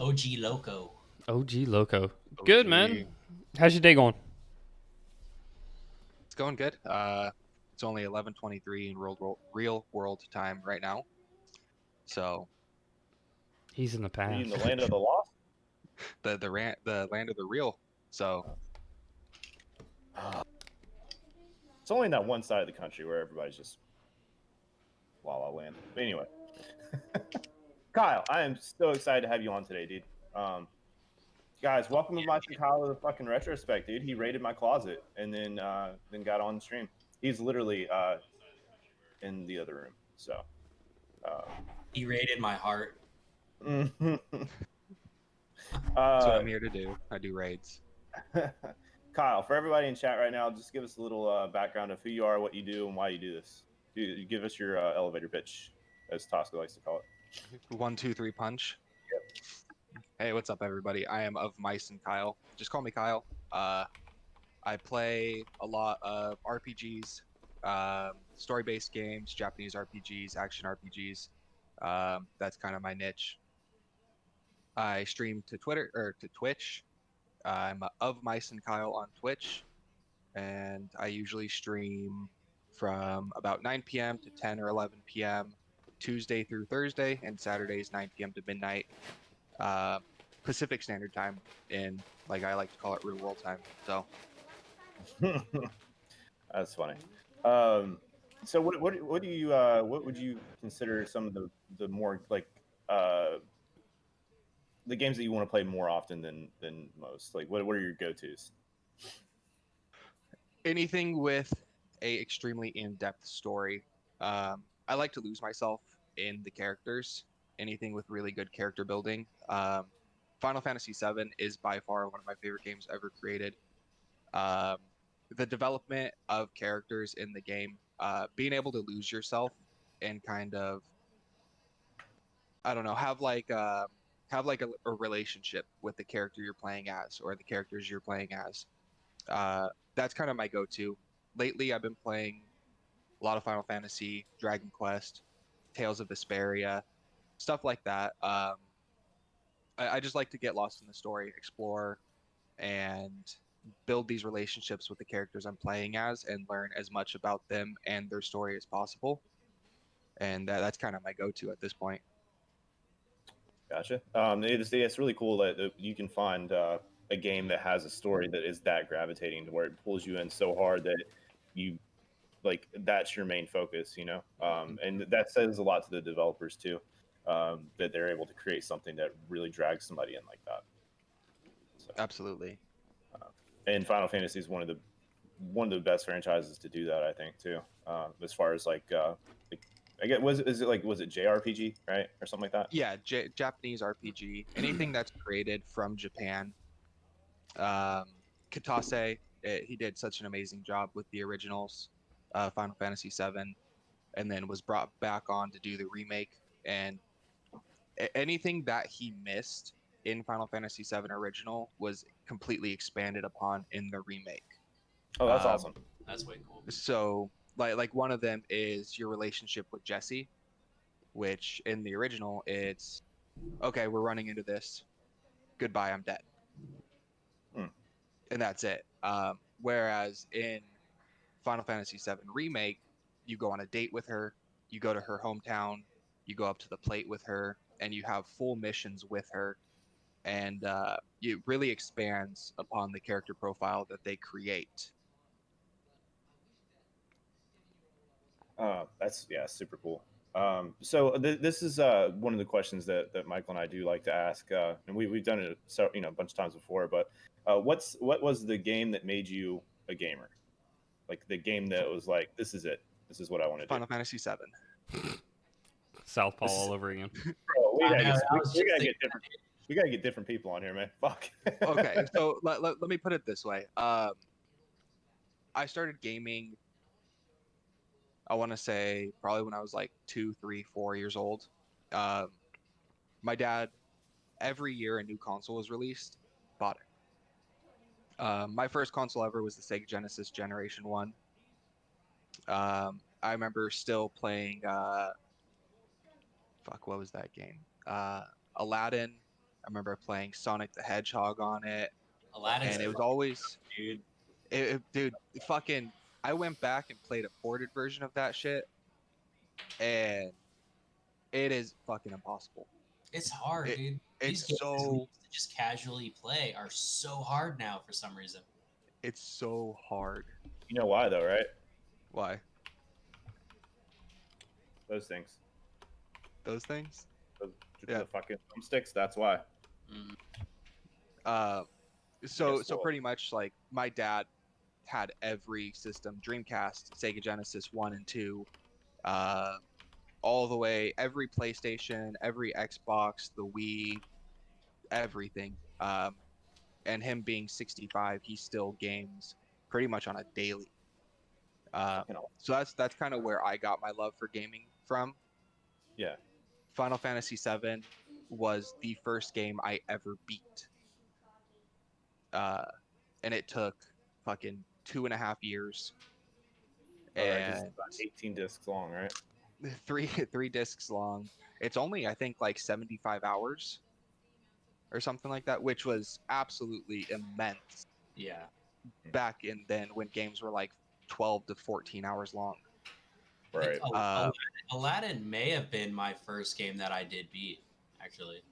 OG Loco. OG Loco. Good, man. OG. How's your day going? It's going good. It's only 11:23 in real world time right now. So He's in the Are you past. in the land of the lost? the land of the real. So It's only in that one side of the country where everybody's just La La Land. But anyway, Kyle, I am so excited to have you on today, dude. Guys, welcome to my Kyle of the fucking retrospect, dude. He raided my closet and then got on the stream. He's literally in the other room. So He raided my heart. that's what I'm here to do. I do raids. Kyle, for everybody in chat right now, just give us a little background of who you are, what you do, and why you do this. Give us your elevator pitch, as Tosca likes to call it. 1, 2, 3 punch. Hey, what's up, everybody? I am of Mice and Kyle. Just call me Kyle. I play a lot of RPGs, story-based games, Japanese RPGs, action RPGs. That's kind of my niche. I stream to Twitch. I'm of Mice and Kyle on Twitch, and I usually stream from about 9 p.m. to 10 or 11 p.m. Tuesday through Thursday, and Saturdays 9 p.m. to midnight Pacific Standard Time. In I like to call it real world time. So That's funny. So what do you what would you consider some of the more the games that you want to play more often than most? Like what are your go-tos? anything with a extremely in-depth story. I like to lose myself in the characters. Anything with really good character building. Final Fantasy VII is by far one of my favorite games ever created. The development of characters in the game, being able to lose yourself and kind of, I don't know, have a relationship with the character you're playing as or the characters you're playing as. That's kind of my go-to. Lately, I've been playing a lot of Final Fantasy, Dragon Quest, Tales of Vesperia, stuff like that. I just like to get lost in the story, explore, and build these relationships with the characters I'm playing as and learn as much about them and their story as possible. And that's kind of my go-to at this point. Gotcha. It's really cool that you can find a game that has a story that is that gravitating to where it pulls you in so hard that you that's your main focus, you know. And that says a lot to the developers too, that they're able to create something that really drags somebody in like that. So, Absolutely. and Final Fantasy is one of the best franchises to do that, I think, too. As far as I get was it JRPG, right, or something like that? Yeah, Japanese RPG, anything that's created from Japan. Katase, he did such an amazing job with the originals, Final Fantasy VII, and then was brought back on to do the remake. And anything that he missed in Final Fantasy VII original was completely expanded upon in the remake. Oh, that's awesome. That's way cool. So, like one of them is your relationship with Jesse, which in the original it's okay, we're running into this. Goodbye, I'm dead. And that's it. Whereas in Final Fantasy VII Remake, you go on a date with her, you go to her hometown, you go up to the plate with her, and you have full missions with her. And it really expands upon the character profile that they create. That's super cool. So this is one of the questions that Michael and I do like to ask, and we've done it a bunch of times before. But what was the game that made you a gamer? Like the game that was like, this is it. This is what I want to do. Final Fantasy VII. Southpaw all over again. Bro, we gotta get different people on here, man. Fuck. Okay, so let me put it this way. I started gaming, I want to say probably when I was like 2, 3, 4 years old. My dad, every year a new console was released, bought it. My first console ever was the Sega Genesis Generation 1. I remember still playing, what was that game? Aladdin, I remember playing Sonic the Hedgehog on it, Aladdin's and it was fucking always, dude. dude, fucking. I went back and played a ported version of that shit, and it is fucking impossible. It's hard, It, dude. it's These games we so used to just casually play are so hard now for some reason. it's so hard. You know why though, right? Why? Those things. Those things? Those, Yeah. The fucking thumbsticks. That's why. Mm. So Guess what? pretty much like my dad had every system: Dreamcast, Sega Genesis 1 and 2, all the way, every PlayStation, every Xbox, the Wii, everything. And him being 65, he still games pretty much on a daily. So that's kind of where I got my love for gaming from. Yeah. Final Fantasy VII was the first game I ever beat. And it took fucking 2.5 years. All right, 'cause And it's about 18 discs long, right? three discs long. It's only, I think, like 75 hours or something like that, which was absolutely immense Yeah. back in then when games were like 12 to 14 hours long. I think Right. Aladdin may have been my first game that I did beat, actually.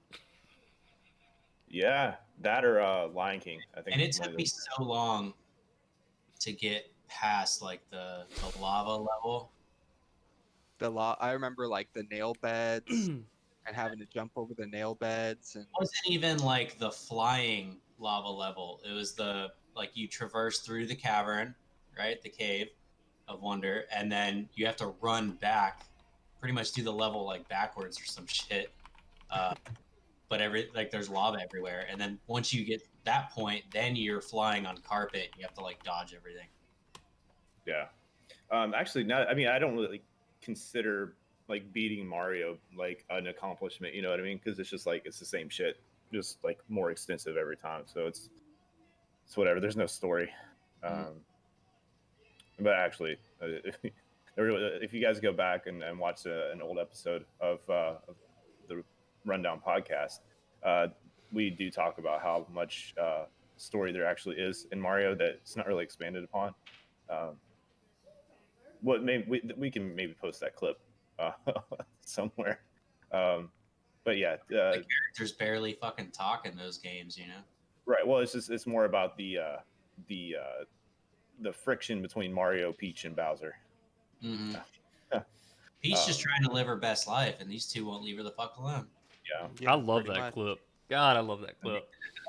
Yeah, that or Lion King. I think. And it one took of me those. so long to get past like the lava level. I remember like the nail beds and having to jump over the nail beds, and It wasn't even like the flying lava level. It was the like you traverse through the cavern, right? The cave of wonder, and then you have to run back, pretty much do the level like backwards or some shit. But there's lava everywhere, and then once you get that point, then you're flying on carpet. You have to like dodge everything. Yeah. Actually, not. I mean, I don't really consider like beating Mario like an accomplishment. You know what I mean? Because it's just like it's the same shit, just like more extensive every time. So it's whatever. There's no story. But actually, if you guys go back and watch an old episode of the Rundown podcast, we do talk about how much story there actually is in Mario that's not really expanded upon. What maybe we can maybe post that clip somewhere. But yeah, The characters barely fucking talk in those games, you know. right. Well, it's more about the friction between Mario, Peach, and Bowser. Mm-hmm. Peach just trying to live her best life, and these two won't leave her the fuck alone. Yeah, I love pretty that much. clip. God, I love that clip.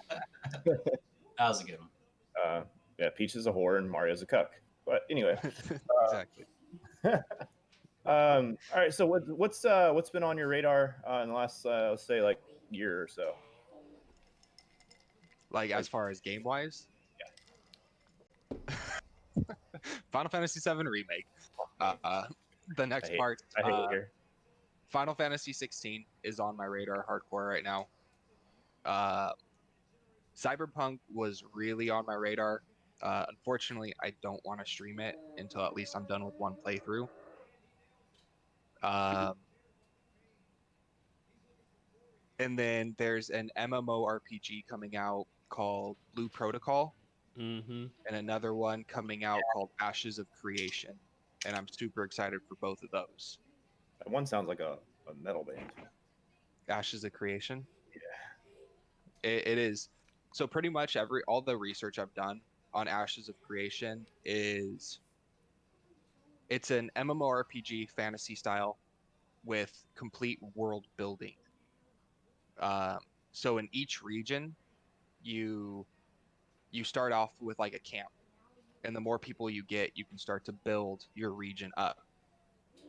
That was a good one. Yeah, Peach is a whore and Mario's a cuck. But anyway, Exactly. all right. So what's been on your radar in the last let's say like year or so? Like as far as game wise, Final Fantasy VII remake. The next part. I hate it here. Final Fantasy 16 is on my radar hardcore right now. Cyberpunk was really on my radar. Unfortunately, I don't want to stream it until at least I'm done with one playthrough. And then there's an MMORPG coming out called Blue Protocol, Mm-hmm. and another one coming out called Ashes of Creation. And I'm super excited for both of those. That one sounds like a metal band. Ashes of Creation. Yeah. It is. So pretty much all the research I've done on Ashes of Creation is it's an MMORPG fantasy style with complete world building. So in each region, you start off with like a camp, and the more people you get, you can start to build your region up.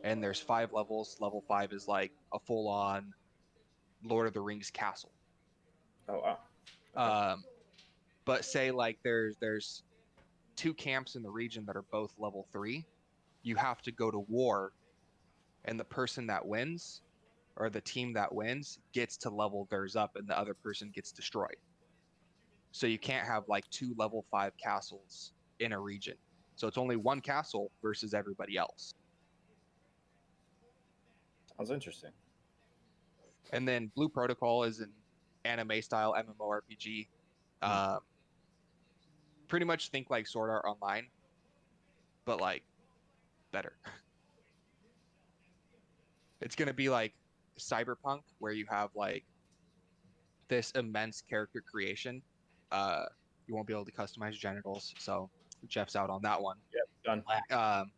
And there's 5 levels. Level 5 is like a full-on Lord of the Rings castle. Oh wow. But say like there's 2 camps in the region that are both level 3. You have to go to war, and the person that wins, or the team that wins, gets to level theirs up, and the other person gets destroyed. So you can't have like 2 level 5 castles in a region. So it's only one castle versus everybody else. Sounds interesting. And then Blue Protocol is an anime style MMORPG. Pretty much think like Sword Art Online, but like better. It's gonna be like Cyberpunk, where you have like this immense character creation. Uh, you won't be able to customize genitals, so Jeff's out on that one. Yeah, done. Um,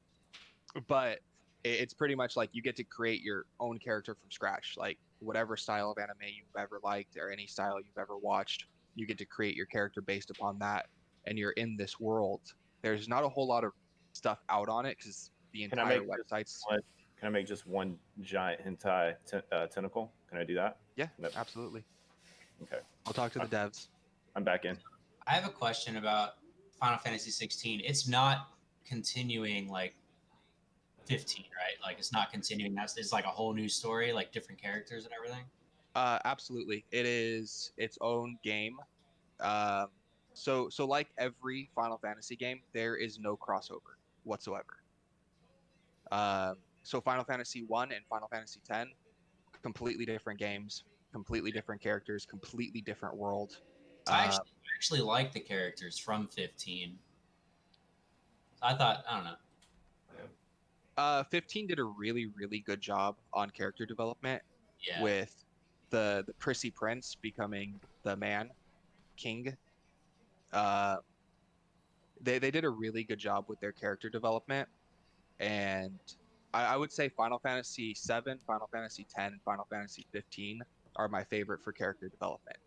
but it's pretty much like you get to create your own character from scratch, like whatever style of anime you've ever liked or any style you've ever watched, you get to create your character based upon that, and you're in this world. There's not a whole lot of stuff out on it because the Can I entire make website's Can I make just one giant hentai tentacle? Can I do that? yeah, Yep. absolutely. Okay, I'll talk to the devs. I'm back in. I have a question about Final Fantasy 16. It's not continuing like 15, right? Like it's not continuing. It's like a whole new story, like different characters and everything. Absolutely, it is its own game. Um, so like every Final Fantasy game, there is no crossover whatsoever. So Final Fantasy 1 and Final Fantasy 10, completely different games, completely different characters, completely different world. I actually like the characters from 15. I thought, I don't know. 15 did a really, really good job on character development Yeah. with the prissy prince becoming the man king. They did a really good job with their character development, and I would say Final Fantasy 7, Final Fantasy 10, and Final Fantasy 15 are my favorite for character development.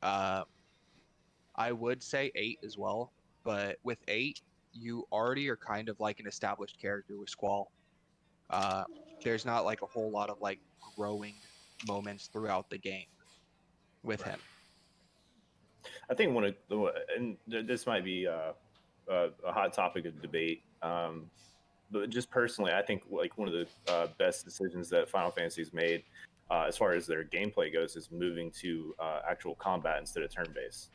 I would say 8 as well, but with 8, you already are kind of like an established character with Squall. There's not like a whole lot of like growing moments throughout the game with him. I think one of the, and this might be a hot topic of debate, but just personally, I think like one of the best decisions that Final Fantasy's made, as far as their gameplay goes, is moving to actual combat instead of turn-based.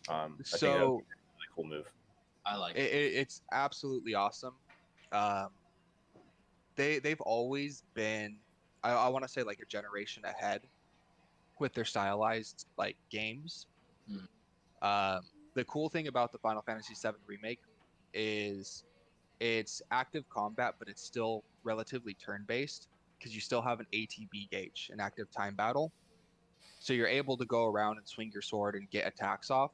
I think that would be a really cool move. I like it. It's absolutely awesome. They've always been, I want to say like a generation ahead with their stylized like games. The cool thing about the Final Fantasy VII remake is it's active combat, but it's still relatively turn-based because you still have an ATB gauge, an active time battle. So you're able to go around and swing your sword and get attacks off,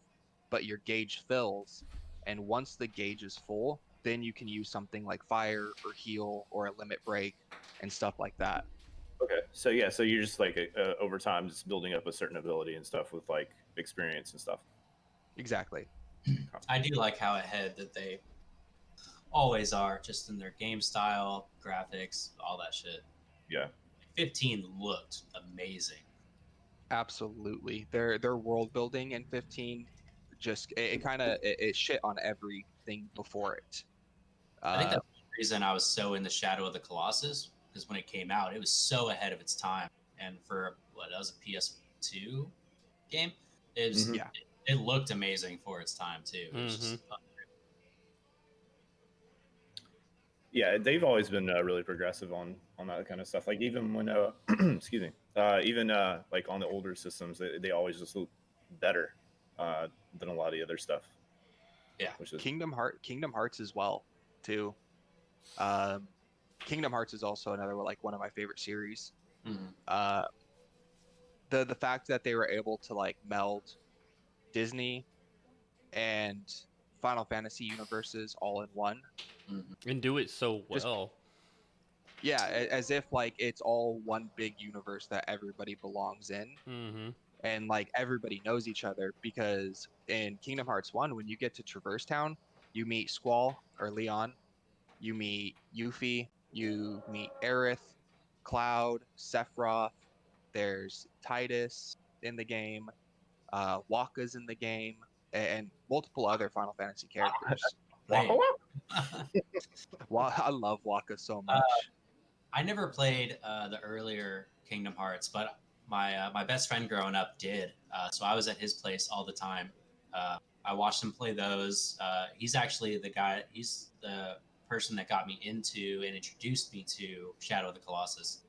but your gauge fills. And once the gauge is full, then you can use something like fire or heal or a limit break and stuff like that. Okay, so yeah, so you're just like over time just building up a certain ability and stuff with like experience and stuff. Exactly. I do like how ahead that they always are, just in their game style, graphics, all that shit. Yeah. 15 looked amazing. Absolutely. Their world building in 15 just it kind of it shit on everything before it. I think that's the reason I was so in the Shadow of the Colossus, because when it came out, it was so ahead of its time. And for what, that was a PS2 game, it was, it looked amazing for its time too. It was just yeah, they've always been really progressive on that kind of stuff. Like even when excuse me, even like on the older systems, they always just look better than a lot of the other stuff. Yeah, which is Kingdom Hearts as well too. Kingdom Hearts is also another like one of my favorite series. The fact that they were able to like meld Disney and Final Fantasy universes all in one, and do it so well. Yeah, as if like it's all one big universe that everybody belongs in, and like everybody knows each other. Because in Kingdom Hearts 1, when you get to Traverse Town, you meet Squall or Leon, you meet Yuffie, you meet Aerith, Cloud, Sephiroth. There's Titus in the game, Wakka's in the game, and multiple other Final Fantasy characters. Waka I love Wakka so much. I never played the earlier Kingdom Hearts, but my best friend growing up did. So I was at his place all the time. I watched him play those. He's actually he's the person that got me into and introduced me to Shadow of the Colossus.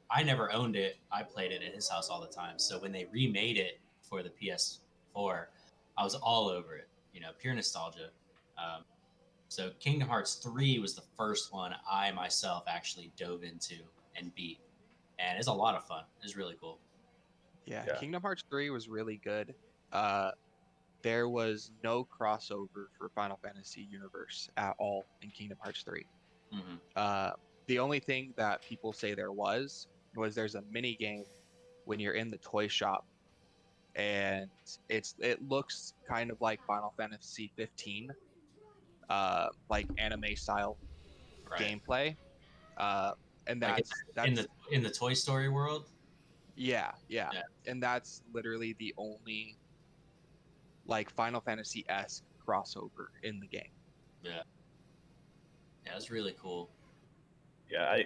I never owned it. I played it at his house all the time. So when they remade it for the PS4, I was all over it. Pure nostalgia. So Kingdom Hearts 3 was the first one I myself actually dove into and beat, and it's a lot of fun. It's really cool. Yeah, Yeah. Kingdom Hearts 3 was really good. There was no crossover for Final Fantasy universe at all in Kingdom Hearts 3. Mm-hmm. The only thing that people say there was there's a mini game when you're in the toy shop, and it looks kind of like Final Fantasy 15, like anime style Right. gameplay. And Like that's in the Toy Story world. yeah, Yeah. and that's literally the only like Final Fantasy-esque crossover in the game. Yeah. Yeah, it's really cool. Yeah,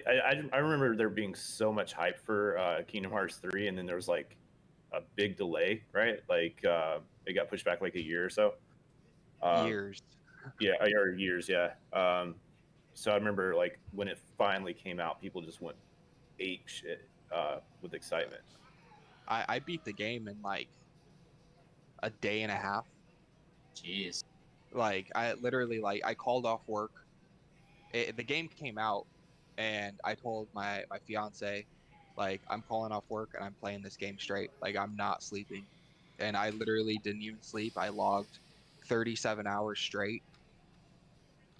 I remember there being so much hype for Kingdom Hearts 3, and then there was like a big delay, right? Like it got pushed back like a year or so. Years. Yeah, or years, yeah. So I remember like when it finally came out, people just went ape shit with excitement. I beat the game in like a day and a half. Jeez. Like I literally I called off work. The game came out, and I told my fiance, like, I'm calling off work and I'm playing this game straight. Like, I'm not sleeping. And I literally didn't even sleep. I logged 37 hours straight.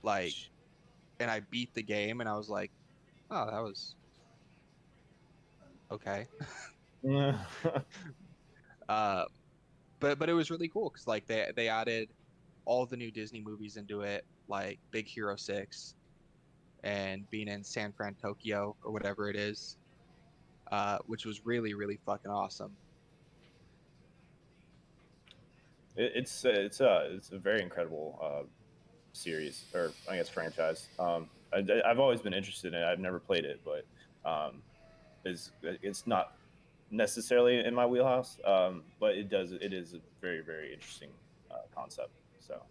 Like, and I beat the game, and I was like, oh, that was okay. Uh, but it was really cool because like they added all the new Disney movies into it, like Big Hero 6 and being in San Fran, Tokyo, or whatever it is, which was really, really fucking awesome. It's a very incredible series, or I guess franchise. I've always been interested in it. I've never played it, but it's not necessarily in my wheelhouse. But it is a very, very interesting concept. So,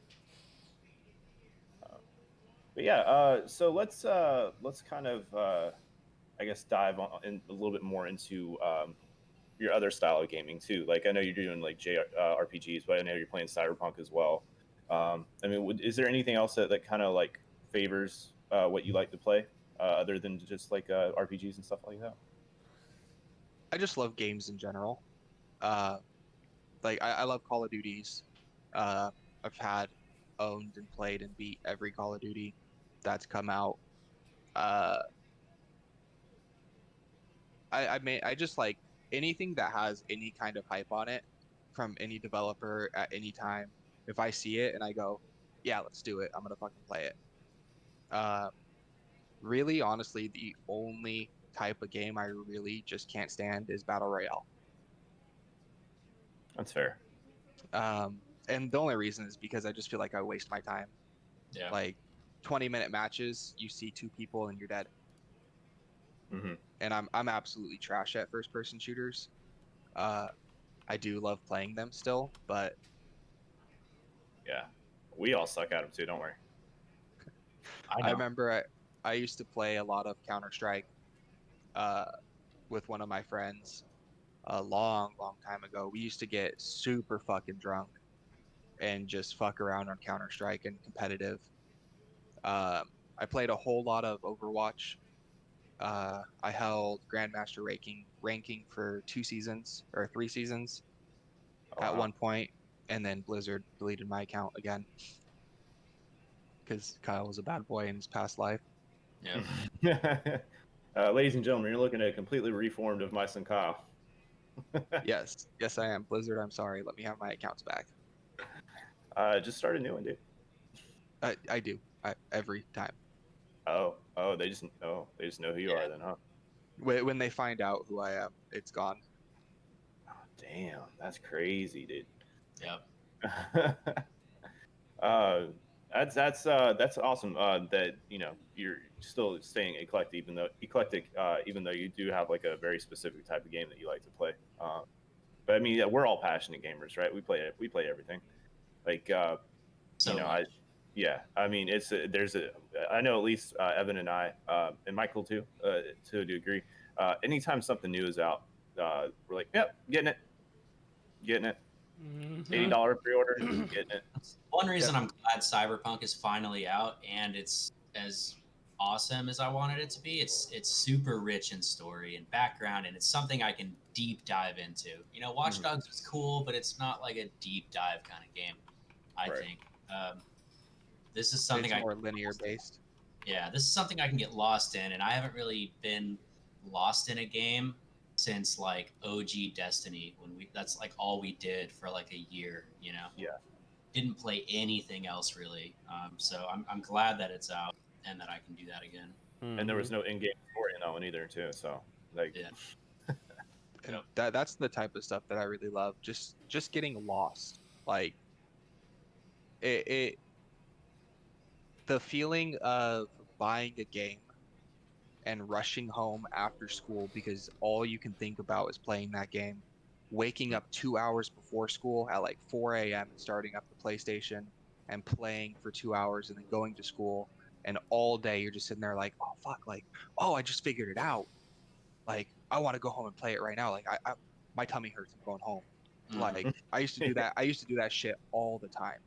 but yeah, so let's kind of I guess dive on in a little bit more into your other style of gaming too. Like I know you're doing like RPGs, but I know you're playing Cyberpunk as well. I mean, is there anything else that kind of like favors what you like to play other than just like RPGs and stuff like that? I just love games in general. Like I love Call of Duties. I've had, owned, and played and beat every Call of Duty that's come out. Uh, I just like anything that has any kind of hype on it from any developer at any time. If I see it and I go, yeah, let's do it, I'm gonna fucking play it. Uh, Really, honestly, the only type of game I really just can't stand is Battle Royale. That's fair. And the only reason is because I just feel like I waste my time. Yeah. Like 20-minute matches, you see two people and you're dead. Mm-hmm. And I'm absolutely trash at first person shooters. I do love playing them still, but Yeah, we all suck at them too, don't we? I remember I used to play a lot of Counter-Strike with one of my friends a long, long time ago. We used to get super fucking drunk and just fuck around on Counter-Strike and competitive. I played a whole lot of Overwatch. I held Grandmaster ranking for 2 seasons or 3 seasons at one point, and then Blizzard deleted my account again because Kyle was a bad boy in his past life. Yeah. Ladies and gentlemen, you're looking at a completely reformed of my son Kyle. Yes, I am. Blizzard, I'm sorry. Let me have my accounts back. Just start a new one, dude. I do. Every time. Oh, they just know who you are then, huh? When they find out who I am, it's gone. Oh, damn, that's crazy, dude. Yep. That's awesome. That you're still staying eclectic, even though you do have like a very specific type of game that you like to play. But I mean, yeah, we're all passionate gamers, right? We play everything. Like I mean, I know at least Evan and I, and Michael too, to a degree, Anytime something new is out, we're like, yep, getting it. $80 pre-order, getting it. One reason I'm glad Cyberpunk is finally out and it's as awesome as I wanted it to be. It's super rich in story and background, and it's something I can deep dive into. You know, Watch Dogs was cool, but it's not like a deep dive kind of game. I think this is something it's more linear based. Yeah, this is something I can get lost in, and I haven't really been lost in a game since like OG Destiny when that's like all we did for like a year. You know. Yeah. Didn't play anything else really. So I'm glad that it's out and that I can do that again. And there was no in-game story in that one either, too. So, like, and that's the type of stuff that I really love. Just getting lost, like it the feeling of buying a game and rushing home after school because all you can think about is playing that game. Waking up 2 hours before school at like 4 a.m. and starting up the PlayStation and playing for 2 hours and then going to school, and all day you're just sitting there like, oh fuck, like, oh, I just figured it out. Like, I want to go home and play it right now. Like, I my tummy hurts. I'm going home. Like, I used to do that. I used to do that shit all the time.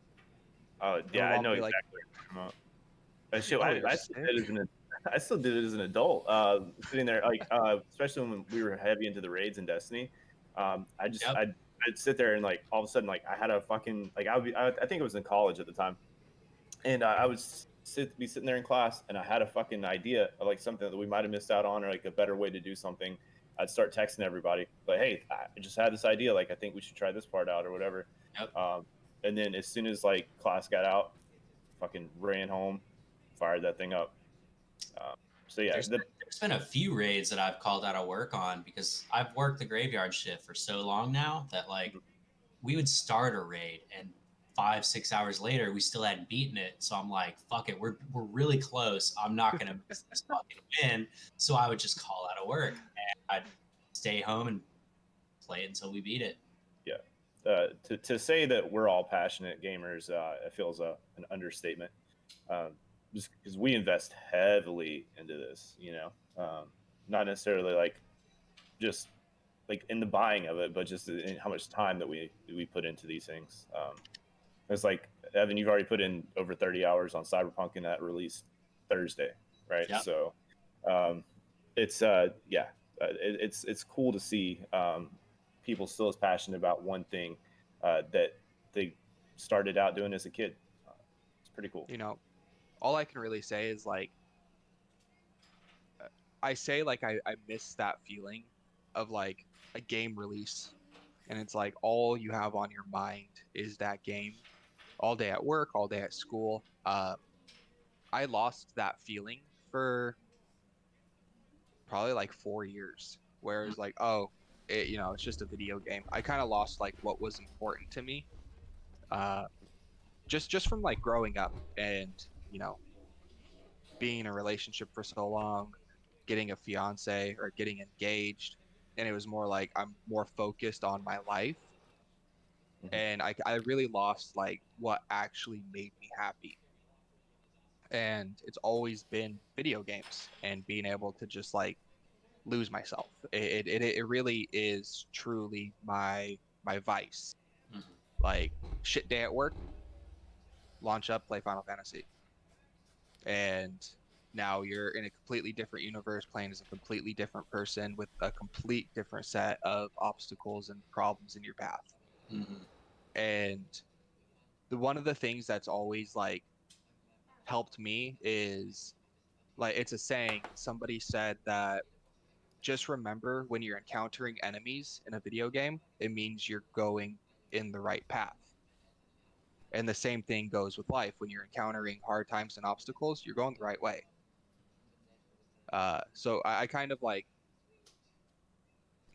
Oh yeah, I know exactly what you're talking about. Shit, I still did it as an adult. Sitting there, like, especially when we were heavy into the raids in Destiny. I'd sit there and like all of a sudden, like, I had a fucking, like, I think it was in college at the time, and I would be sitting there in class, and I had a fucking idea of like something that we might have missed out on, or like a better way to do something. I'd start texting everybody, like, hey, I just had this idea, like, I think we should try this part out or whatever. And then as soon as like class got out, fucking ran home, fired that thing up. So yeah, there's been a few raids that I've called out of work on because I've worked the graveyard shift for so long now that like we would start a raid and 5-6 hours later we still hadn't beaten it. So I'm like, fuck it, we're really close. I'm not gonna miss this fucking win. So I would just call out of work and I'd stay home and play it until we beat it. Yeah. To say that we're all passionate gamers, it feels an understatement. Just because we invest heavily into this, you know, not necessarily like just like in the buying of it, but just in how much time that we put into these things. It's like, Evan, you've already put in over 30 hours on Cyberpunk, and that released Thursday, right? Yep. So it's it's cool to see people still as passionate about one thing that they started out doing as a kid. It's pretty cool. You know, all I can really say is like, I say like I miss that feeling of like a game release, and it's like all you have on your mind is that game, all day at work, all day at school. I lost that feeling for probably like 4 years, where it's like, oh, you know, it's just a video game. I kind of lost like what was important to me, just from like growing up and, you know, being in a relationship for so long, getting a fiance or getting engaged, and it was more like I'm more focused on my life, and I really lost like what actually made me happy. And it's always been video games and being able to just like lose myself. It really is truly my vice. Like, shit day at work, launch up, play Final Fantasy, and now you're in a completely different universe, playing as a completely different person with a complete different set of obstacles and problems in your path. And one of the things that's always like helped me is, like, it's a saying, somebody said that just remember, when you're encountering enemies in a video game, it means you're going in the right path. And the same thing goes with life. When you're encountering hard times and obstacles, you're going the right way. So I kind of like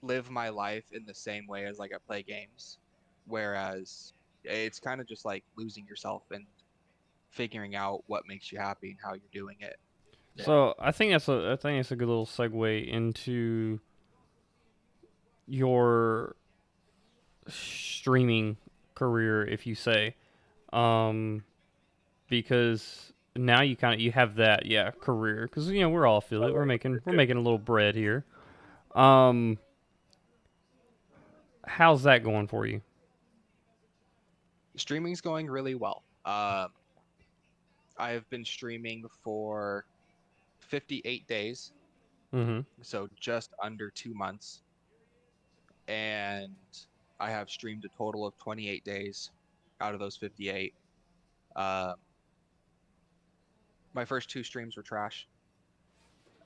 live my life in the same way as like I play games, whereas it's kind of just like losing yourself and figuring out what makes you happy and how you're doing it. So I think it's a good little segue into your streaming career, if you say, because now you have that career, because, you know, we're all feel it. We're making a little bread here. How's that going for you? Streaming's going really well. I've been streaming for 58 days, Mm-hmm. so just under 2 months, and I have streamed a total of 28 days out of those 58. Uh, my first 2 streams were trash.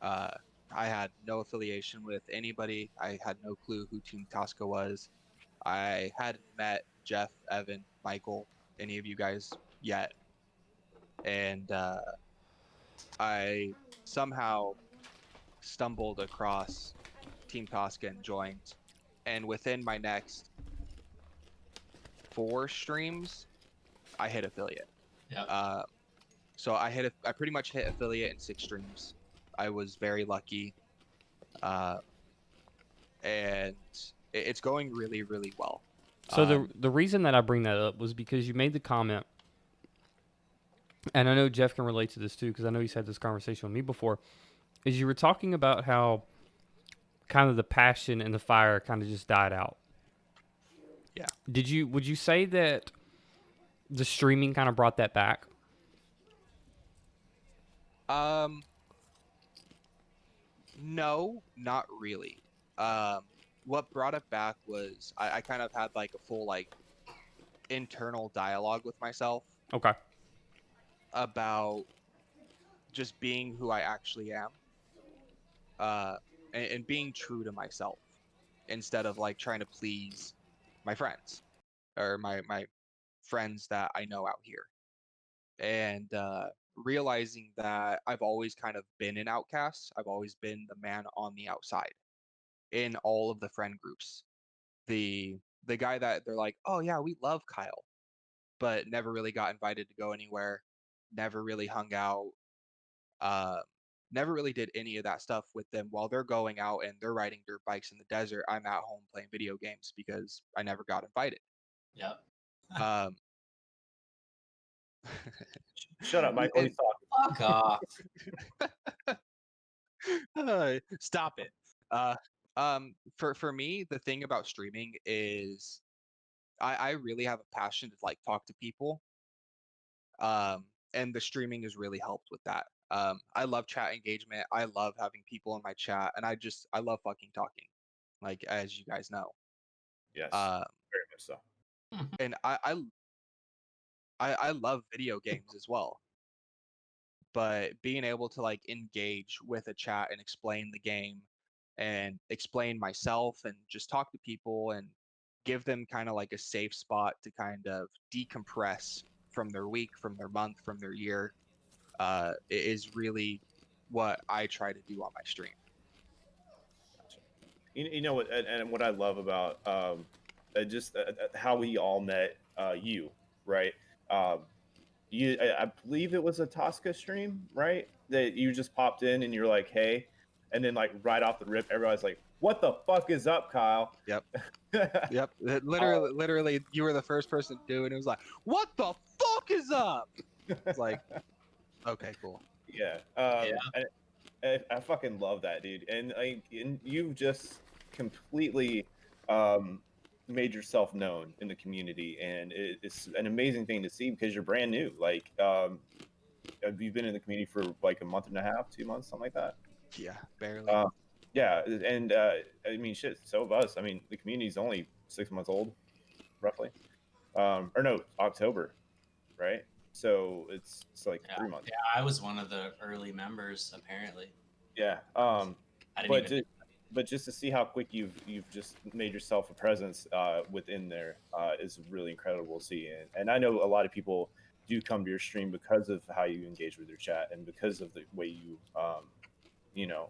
Uh, I had no affiliation with anybody. I had no clue who Team Tosca was. I hadn't met Jeff, Evan, Michael, any of you guys yet. And I somehow stumbled across Team Tosca and joined. And within my next 4 streams, I hit affiliate. Yeah. So I pretty much hit affiliate in 6 streams. I was very lucky. And it's going really, really well. So the reason that I bring that up was because you made the comment, and I know Jeff can relate to this too, because I know he's had this conversation with me before, is you were talking about how kind of the passion and the fire kind of just died out. Yeah. Would you say that the streaming kind of brought that back? No, not really. What brought it back was I kind of had like a full like internal dialogue with myself Okay. about just being who I actually am, and being true to myself instead of like trying to please my friends or my friends that I know out here, and realizing that I've always kind of been an outcast. I've always been the man on the outside in all of the friend groups. The guy that they're like, oh yeah, we love Kyle, but never really got invited to go anywhere, never really hung out, uh, never really did any of that stuff with them while they're going out and they're riding dirt bikes in the desert. I'm at home playing video games because I never got invited. Yep. Um, Shut up, Michael. He's talking. Fuck off. Stop it. For me, the thing about streaming is I really have a passion to like talk to people. And the streaming has really helped with that. I love chat engagement. I love having people in my chat, and I love fucking talking, like as you guys know. Yes, Um, very much so. and I love video games as well. But being able to like engage with a chat and explain the game and explain myself and just talk to people and give them kind of like a safe spot to kind of decompress from their week, from their month, from their year, is really what I try to do on my stream. You know what, and what I love about just how we all met you, right? I believe it was a Tosca stream, right? That you just popped in and you're like, hey, and then like right off the rip, everybody's like, what the fuck is up, Kyle? Yep. Yep. Literally, you were the first person to do it. And it was like, what the fuck is up? It's like, okay, cool. Yeah. I fucking love that, dude. And you just completely made yourself known in the community, and it's an amazing thing to see because you're brand new. Like, you've been in the community for like a month and a half, 2 months, something like that. Yeah, barely. Yeah, and I mean, shit. So have us. I mean, the community's only 6 months old, roughly. Or no, October, right? So it's like 3 months. Yeah, I was one of the early members apparently. Yeah. I didn't even. But just to see how quick you've just made yourself a presence within there is really incredible to see. And I know a lot of people do come to your stream because of how you engage with your chat and because of the way you you know,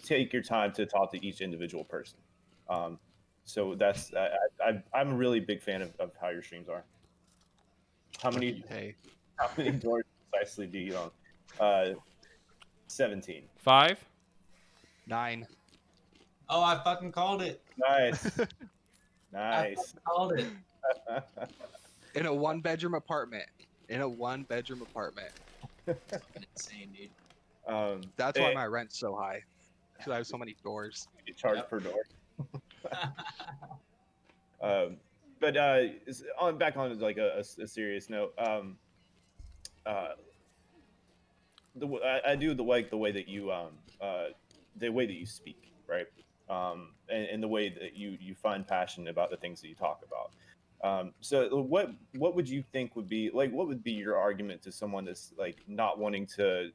take your time to talk to each individual person. So that's I'm a really big fan of how your streams are. How many doors precisely do you own? 17. 5. 9. Oh, I fucking called it. Nice. I fucking called it. In a 1-bedroom apartment. Fucking insane, dude. That's why my rent's so high. because I have so many doors. You charge Yep. per door. But on back on like a serious note, I do the way that you the way that you speak, right? And the way that you find passion about the things that you talk about. So what would you think would be like, what would be your argument to someone that's like not wanting to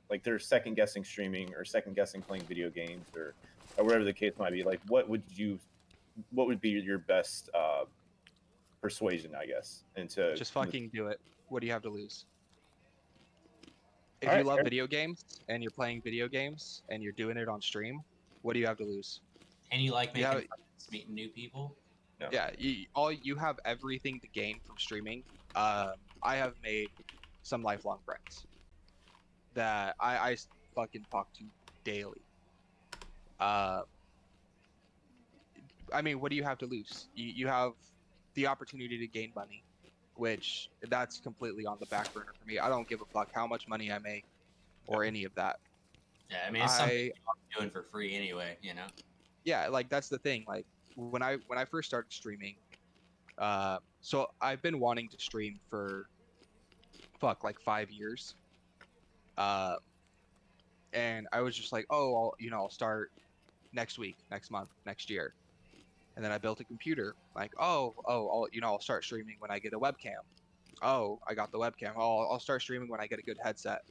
like they're second guessing streaming or second guessing playing video games or whatever the case might be? Like what would be your best persuasion, I guess, into Just fucking do it. What do you have to lose? If All you right, love fair. video games and you're playing video games and you're doing it on stream, what do you have to lose? And you like making Yeah. friends, meeting new people? Yeah, you have everything to gain from streaming. I have made some lifelong friends that I fucking talk to daily. I mean, what do you have to lose? You have the opportunity to gain money, which that's completely on the back burner for me. I don't give a fuck how much money I make or any of that. Yeah, I mean, it's something you're doing for free anyway, you know? Yeah, like that's the thing. Like when I first started streaming, so I've been wanting to stream for like 5 years. And I was just like, oh, I'll start next week, next month, next year. And then I built a computer. Like, I'll start streaming when I get a webcam. Oh, I got the webcam. Oh, I'll start streaming when I get a good headset.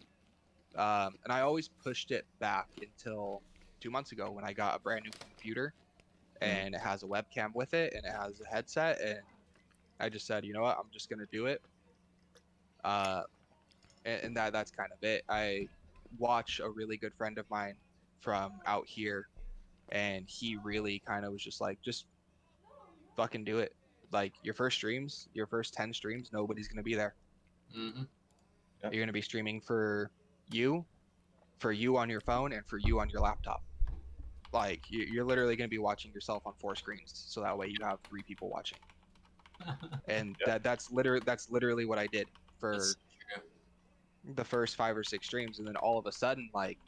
And I always pushed it back until 2 months ago when I got a brand new computer, and it has a webcam with it, and it has a headset, and I just said, you know what, I'm just gonna do it. And that's kind of it. I watch a really good friend of mine from out here, and he really kind of was just like, just fucking do it. Like your first 10 streams, nobody's gonna be there. Mm-hmm. Yeah. You're gonna be streaming for you on your phone, and for you on your laptop. Like you're literally gonna be watching yourself on 4 screens, so that way you have 3 people watching. And Yeah. that's literally what I did for That's true. the first 5 or 6 streams, and then all of a sudden, like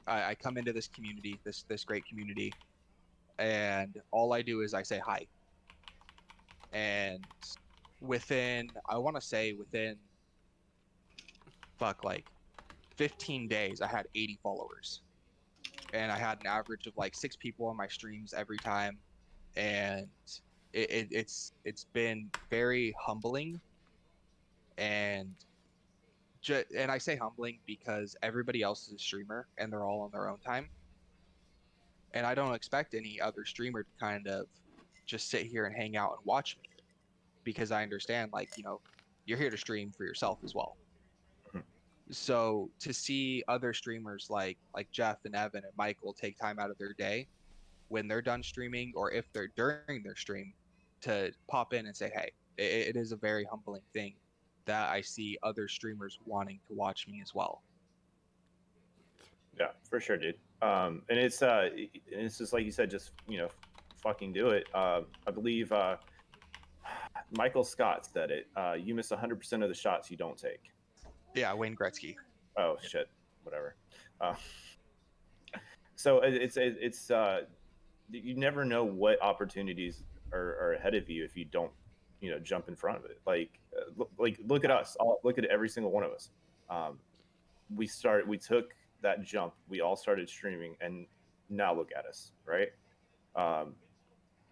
I come into this community, this great community, and all I do is I say hi. And I want to say within like 15 days, I had 80 followers, and I had an average of like 6 people on my streams every time, and it's been very humbling, and I say humbling because everybody else is a streamer and they're all on their own time, and I don't expect any other streamer to kind of just sit here and hang out and watch me, because I understand, like, you're here to stream for yourself as well. Mhm. So to see other streamers like Jeff and Evan and Michael take time out of their day when they're done streaming, or if they're during their stream, to pop in and say, hey, it is a very humbling thing that I see other streamers wanting to watch me as well. Yeah, for sure, dude. And it's just like you said, just fucking do it. I believe Michael Scott said it. You miss 100% of the shots you don't take. Yeah, Wayne Gretzky. Oh shit, whatever. So it's you never know what opportunities are ahead of you if you don't jump in front of it. Like look at us. Look at every single one of us. We took that jump. We all started streaming, and now look at us, right? I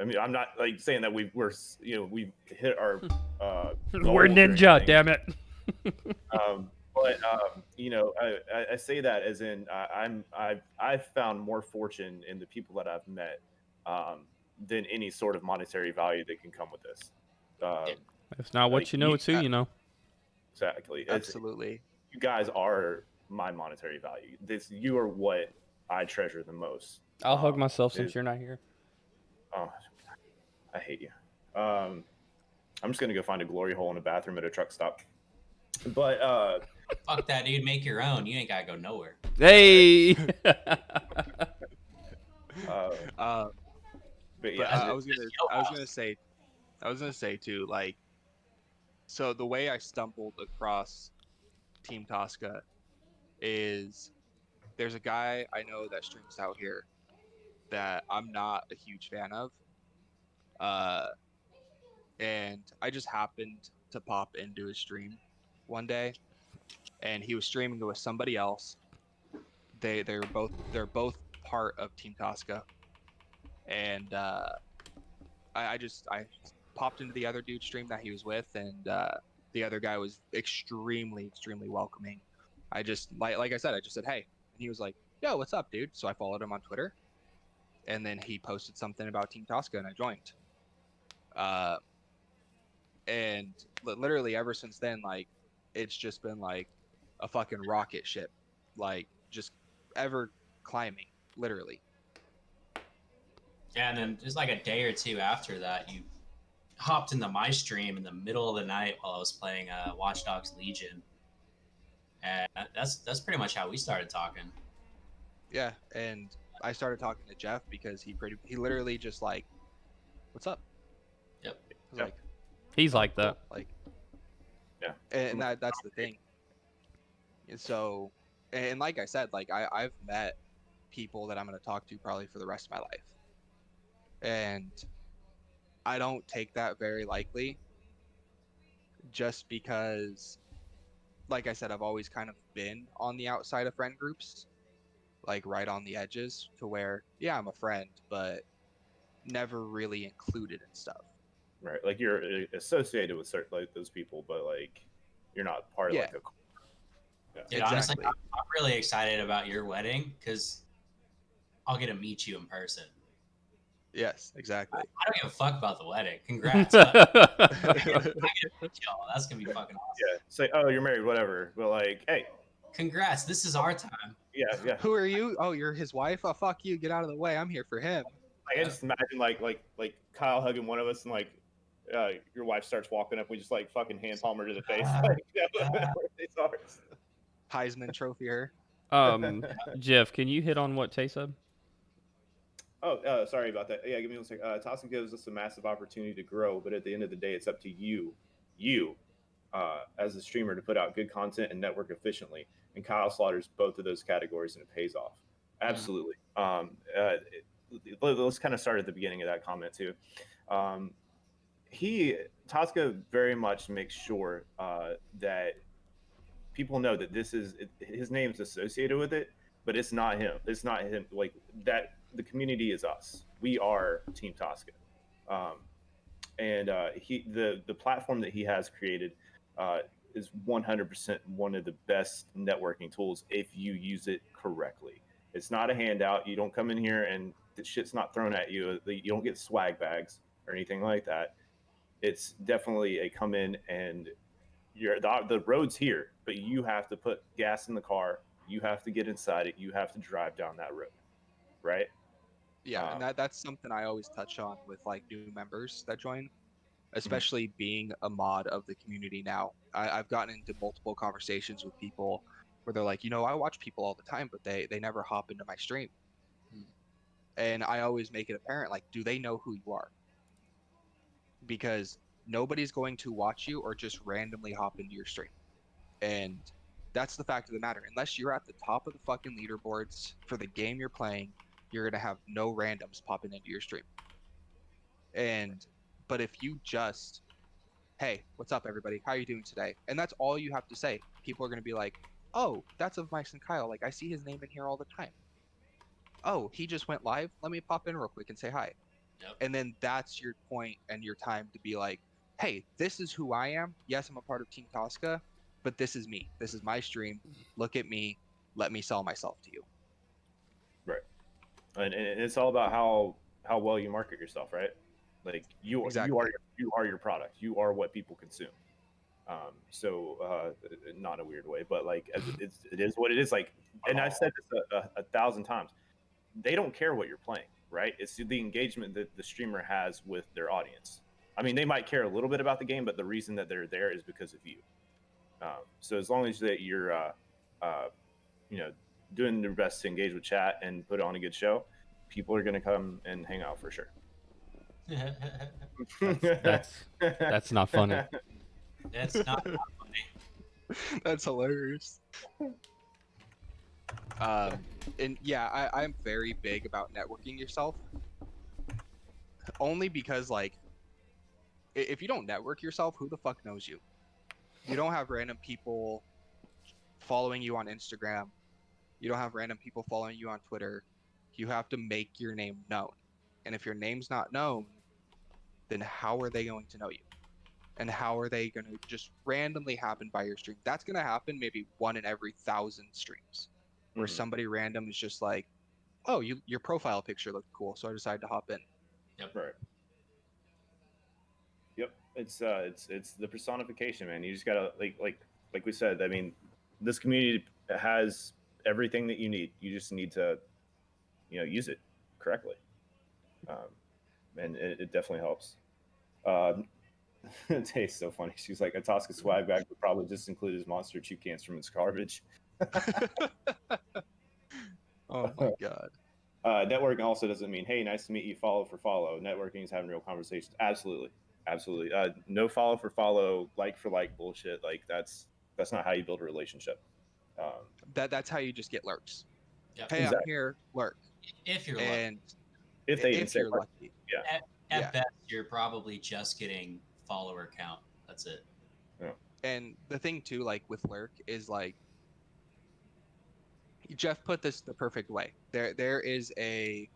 mean, I'm not like saying that we've hit our We're goals or ninja, anything. damn it. But I say that as in I've found more fortune in the people that I've met than any sort of monetary value that can come with this. It's not what like, you know, it's who you know. Exactly. Absolutely. You guys are my monetary value. You are what I treasure the most. I'll hug myself since you're not here. Oh, I hate you. I'm just gonna go find a glory hole in a bathroom at a truck stop. But Fuck that, dude. Make your own. You ain't gotta go nowhere. Hey. but yeah, I was gonna say too, like, so the way I stumbled across Team Tosca is there's a guy I know that streams out here that I'm not a huge fan of. And I just happened to pop into his stream one day, and he was streaming with somebody else. They're both part of Team Tosca, and I just popped into the other dude's stream that he was with, and the other guy was extremely welcoming. I just like I said, I just said hey, and he was like, "Yo, what's up, dude?" So I followed him on Twitter, and then he posted something about Team Tosca, and I joined. And literally ever since then, like, it's just been like a fucking rocket ship, like just ever climbing, literally. Yeah, and then just like a day or two after that, you hopped into my stream in the middle of the night while I was playing Watch Dogs Legion, and that's pretty much how we started talking. Yeah, and I started talking to Jeff because he literally just like, "What's up?" Yep. Like, He's like that. like, Yeah. And that's the thing. And so, and like I said, like I've met people that I'm gonna talk to probably for the rest of my life, and I don't take that very lightly. Just because, like I said, I've always kind of been on the outside of friend groups, like right on the edges, to where yeah, I'm a friend, but never really included in stuff. Right, like you're associated with certain like those people, but like you're not part of Yeah. like a. Yeah. Dude, Exactly. honestly, I'm really excited about your wedding because I'll get to meet you in person. Yes, exactly. I don't give a fuck about the wedding. Congrats. I get to meet y'all. That's gonna be fucking awesome. Yeah, say, oh, you're married, whatever. But like, hey, Congrats. This is our time. yeah. Who are you? Oh, you're his wife? Oh, fuck you. Get out of the way. I'm here for him. Like, I just imagine like Kyle hugging one of us, and like your wife starts walking up, we just like fucking hand palm her to the face. Like, it's ours. Heisman Trophy her. Jeff, can you hit on what Tay said? Oh, sorry about that. Yeah, give me one second. Tosca gives us a massive opportunity to grow, but at the end of the day, it's up to you, as a streamer, to put out good content and network efficiently. And Kyle slaughters both of those categories, and it pays off. Absolutely. Let's kind of start at the beginning of that comment too. Tosca very much makes sure that people know that his name's associated with it, but it's not him. It's not him. Like that. The community is us. We are Team Tosca, and the platform that he has created is 100% one of the best networking tools if you use it correctly. It's not a handout. You don't come in here and the shit's not thrown at you. You don't get swag bags or anything like that. It's definitely a come in and the road's here, but you have to put gas in the car. You have to get inside it. You have to drive down that road, right? Yeah, and that's something I always touch on with like new members that join, especially being a mod of the community now. I've gotten into multiple conversations with people where they're like, I watch people all the time, but they never hop into my stream. And I always make it apparent, like, do they know who you are? Because nobody's going to watch you or just randomly hop into your stream. And that's the fact of the matter. Unless you're at the top of the fucking leaderboards for the game you're playing, you're going to have no randoms popping into your stream. But if you just, hey, what's up, everybody? How are you doing today? And that's all you have to say. People are going to be like, oh, that's of Mice and Kyle. Like, I see his name in here all the time. Oh, he just went live? Let me pop in real quick and say hi. Yep. And then that's your point and your time to be like, hey, this is who I am. Yes, I'm a part of Team Tosca, but this is me. This is my stream. Look at me. Let me sell myself to you. Right. And it's all about how well you market yourself, right? Like Exactly. you are your product. You are what people consume. Not in a weird way, but like it is what it is. Like, and I've said this a thousand times. They don't care what you're playing, right? It's the engagement that the streamer has with their audience. I mean, they might care a little bit about the game, but the reason that they're there is because of you. So as long as that you're, doing your best to engage with chat and put on a good show, people are going to come and hang out for sure. That's not funny. That's not funny. That's hilarious. And yeah, I'm very big about networking yourself. Only because like, if you don't network yourself, who the fuck knows you? You don't have random people following you on Instagram. You don't have random people following you on Twitter. You have to make your name known. And if your name's not known, then how are they going to know you? And how are they going to just randomly happen by your stream? That's going to happen maybe 1 in every 1,000 streams, where somebody random is just like, oh, your profile picture looked cool, so I decided to hop in. Yep. Right. Yep. It's the personification, man. You just gotta like we said. I mean, this community has everything that you need. You just need to, use it correctly. And it definitely helps. Tay's so funny. She's like, a Tosca swag bag would probably just include his monster chew cans from its garbage. Oh my god. Networking also doesn't mean, hey, nice to meet you, follow for follow. Networking is having real conversations. Absolutely. No follow for follow, like for like bullshit. Like that's not how you build a relationship. That's how you just get lurks. Yep. Hey, Exactly. I'm here, lurk. If you're lucky. And If they even if say you're like, lucky. yeah. At best, you're probably just getting follower count. That's it. And the thing too, like with lurk, is like, Jeff put this the perfect way. There is a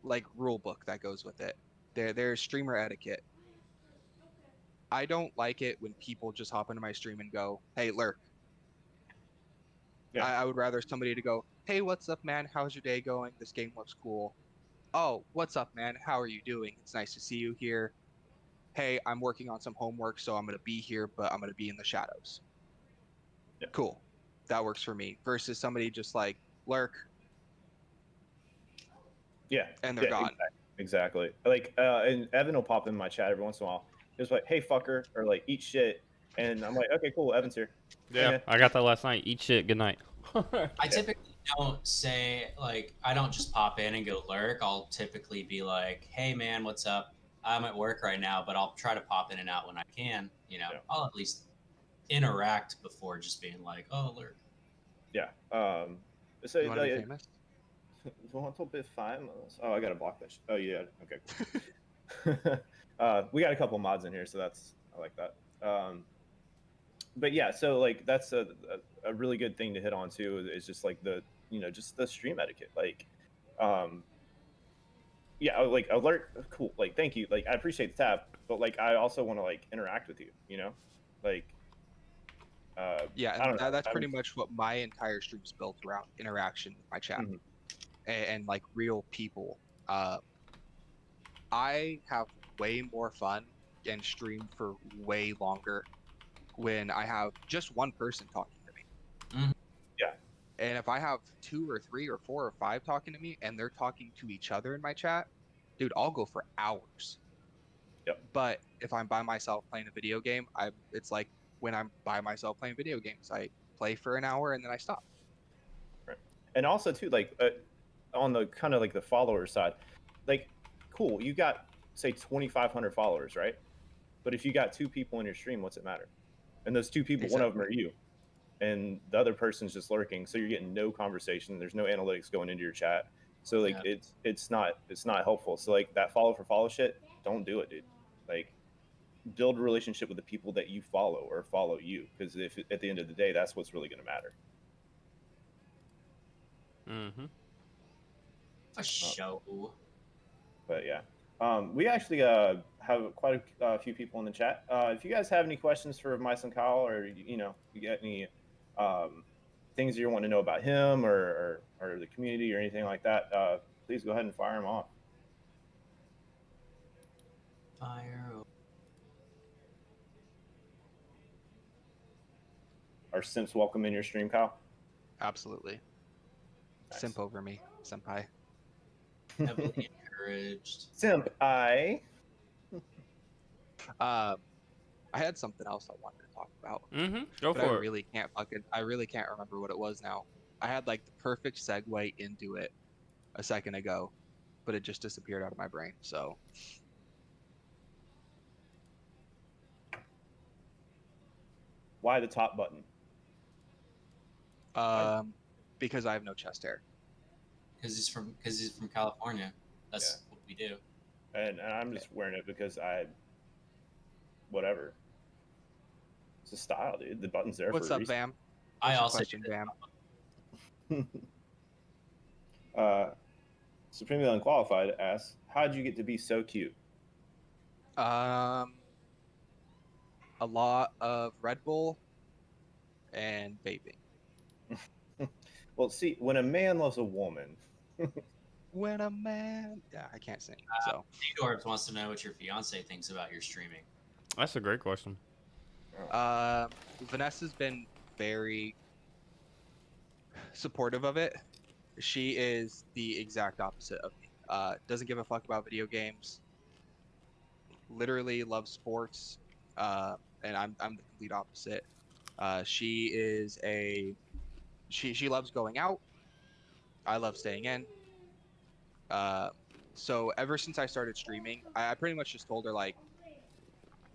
like rule book that goes with it. There's streamer etiquette. I don't like it when people just hop into my stream and go, hey, lurk. Yeah. I would rather somebody to go, hey, what's up, man? How's your day going? This game looks cool. Oh, what's up, man? How are you doing? It's nice to see you here. Hey, I'm working on some homework, so I'm going to be here, but I'm going to be in the shadows. Yeah. Cool. That works for me. Versus somebody just like, lurk, Yeah. and they're gone. Exactly. Like, and Evan will pop in my chat every once in a while. Just like, hey, fucker, or like, eat shit. And I'm like, okay, cool. Evan's here. Yeah, Hey, I got that last night. Eat shit. Good night. I typically don't say, like, I don't just pop in and go lurk. I'll typically be like, hey, man, what's up? I'm at work right now, but I'll try to pop in and out when I can. Yeah. I'll at least interact before just being like, oh, lurk. Yeah. So You want to be famous? Want a bit famous? Oh, I gotta block that. Oh yeah. Okay. Cool. We got a couple mods in here, so I like that. But yeah, so like that's a really good thing to hit on too. Is just like just the stream etiquette. Like, yeah, like alert, cool. Like, thank you. Like, I appreciate the tab, but like, I also want to like interact with you. Like. Yeah, I don't know. that's pretty much what my entire stream is built around: interaction with my chat. Mhm. And like real people. I have way more fun and stream for way longer when I have just one person talking to me. Mhm. Yeah. And if I have 2 or 3 or 4 or 5 talking to me and they're talking to each other in my chat, dude, I'll go for hours. Yep. But if I'm by myself playing a video game, it's like when I'm by myself playing video games, I play for an hour and then I stop. Right. And also too, like on the kind of like the follower side, like, cool, you got say 2,500 followers, right? But if you got 2 people in your stream, what's it matter? And those 2 people, one of them are you, and the other person's just lurking, so you're getting no conversation. There's no analytics going into your chat, so like it's not helpful. So like that follow for follow shit, don't do it, dude. Like, build a relationship with the people that you follow or follow you, because if at the end of the day, that's what's really going to matter. Mm-hmm. For show. But yeah, we actually have quite a few people in the chat. If you guys have any questions for Mice and Kyle, or you get any things you want to know about him or the community or anything like that, please go ahead and fire them off. Fire. Are simps welcome in your stream, Kyle? Absolutely. Nice. Simp over me, senpai. Heavily encouraged. Simp, I had something else I wanted to talk about. Mm-hmm. Go but for I it. really can't remember what it was now. I had like the perfect segue into it a second ago, but it just disappeared out of my brain. So why the top button? because I have no chest hair. Because he's from California. That's what we do. And I'm just wearing it because whatever. It's a style, dude. The button's there What's for a up, reason. Bam? I What's your also question, Bam. Supremely Unqualified asks, how'd you get to be so cute? A lot of Red Bull and vaping. Well, see, when a man loves a woman, When a man, yeah, I can't sing. So Dorbs wants to know what your fiance thinks about your streaming. That's a great question. Vanessa's been very supportive of it. She is the exact opposite of me. Doesn't give a fuck about video games. Literally loves sports. And I'm the complete opposite. She loves going out. I love staying in. So ever since I started streaming, I pretty much just told her, like,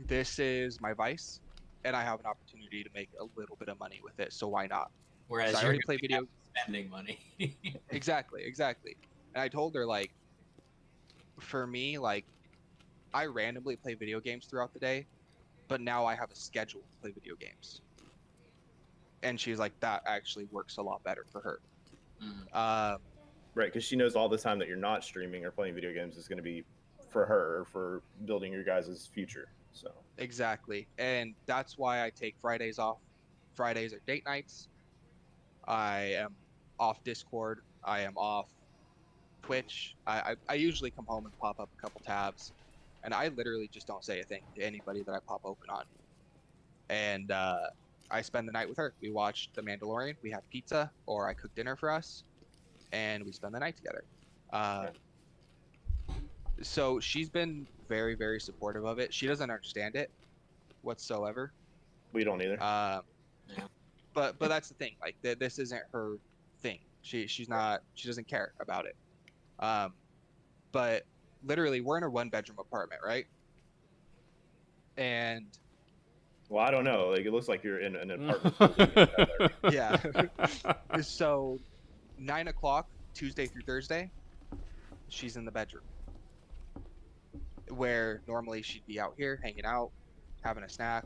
this is my vice, and I have an opportunity to make a little bit of money with it, so why not? Whereas So I you're already play video. spending money. Exactly. And I told her, like, for me, like, I randomly play video games throughout the day, but now I have a schedule to play video games. And she's like, that actually works a lot better for her. Mhm. right? Because she knows all the time that you're not streaming or playing video games is going to be for her, for building your guys' future. So Exactly. And that's why I take Fridays off. Fridays are date nights. I am off Discord. I am off Twitch. I usually come home and pop up a couple tabs, and I literally just don't say a thing to anybody that I pop open on. And I spend the night with her. We watch The Mandalorian. We have pizza, or I cook dinner for us, and we spend the night together. So she's been very, very supportive of it. She doesn't understand it whatsoever. we don't either. Yeah. But that's the thing. Like, this isn't her thing. She doesn't care about it. But literally, we're in a 1-bedroom apartment, right? And Well, I don't know. Like, it looks like you're in an apartment. yeah. So 9 o'clock Tuesday through Thursday, she's in the bedroom, where normally she'd be out here hanging out, having a snack,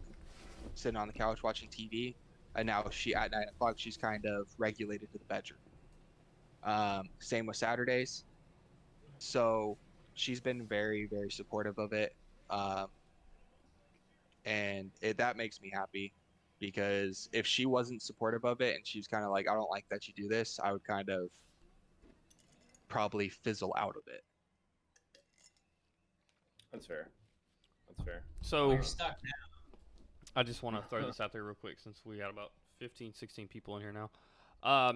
sitting on the couch watching TV. And now at 9 o'clock, she's kind of regulated to the bedroom. Same with Saturdays. So she's been very, very supportive of it. And that makes me happy, because if she wasn't supportive of it and she's kind of like, I don't like that you do this, I would kind of probably fizzle out of it. That's fair. That's fair. So You're stuck now. I just want to throw this out there real quick, since we got about 15, 16 people in here now.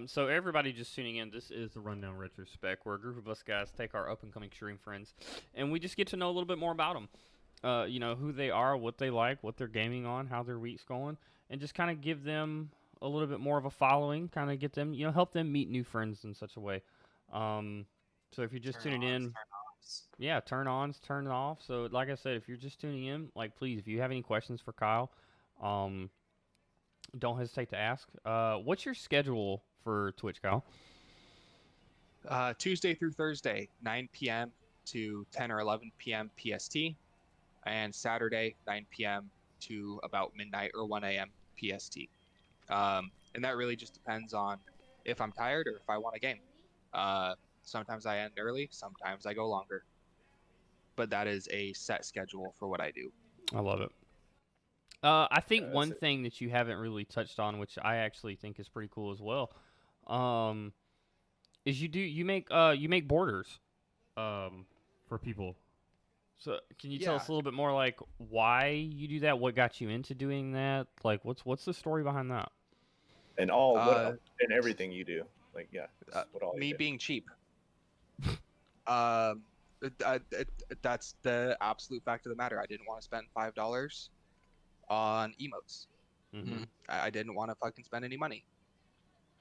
So everybody just tuning in, this is the Rundown Retrospect, where a group of us guys take our up-and-coming stream friends, and we just get to know a little bit more about them. You know, who they are, what they like, what they're gaming on, how their week's going, and just kind of give them a little bit more of a following, kind of get them, help them meet new friends in such a way. So if you're just tuning in, yeah, turn ons, turn off. So like I said, if you're just tuning in, like, please, if you have any questions for Kyle, don't hesitate to ask. What's your schedule for Twitch, Kyle? Tuesday through Thursday, 9 p.m. to 10 or 11 p.m. PST, and Saturday, 9 p.m. to about midnight or 1 a.m. PST. And that really just depends on if I'm tired or if I want a game. Sometimes I end early, sometimes I go longer. But that is a set schedule for what I do. I love it. I think That's one it. thing that you haven't really touched on, which I actually think is pretty cool as well, is you make borders for people. So can you tell us a little bit more, like, why you do that? What got you into doing that? Like, what's the story behind that? And and everything you do. Like, yeah. What all you Me do. being cheap. That's the absolute fact of the matter. I didn't want to spend $5 on emotes. Mm-hmm. I didn't want to fucking spend any money.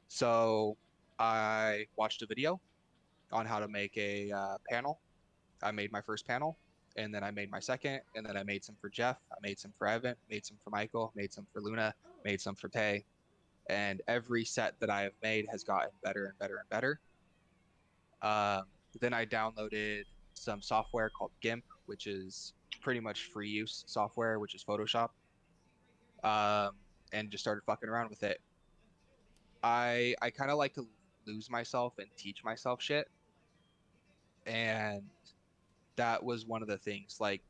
So I watched a video on how to make a panel. I made my first panel, and then I made my second, and then I made some for Jeff. I made some for Evan, made some for Michael, made some for Luna, made some for Tay. and every set that I have made has gotten better and better and better. Then I downloaded some software called GIMP, which is pretty much free use software, which is Photoshop, and just started fucking around with it. I kind of like to lose myself and teach myself shit, and that was one of the things. Like,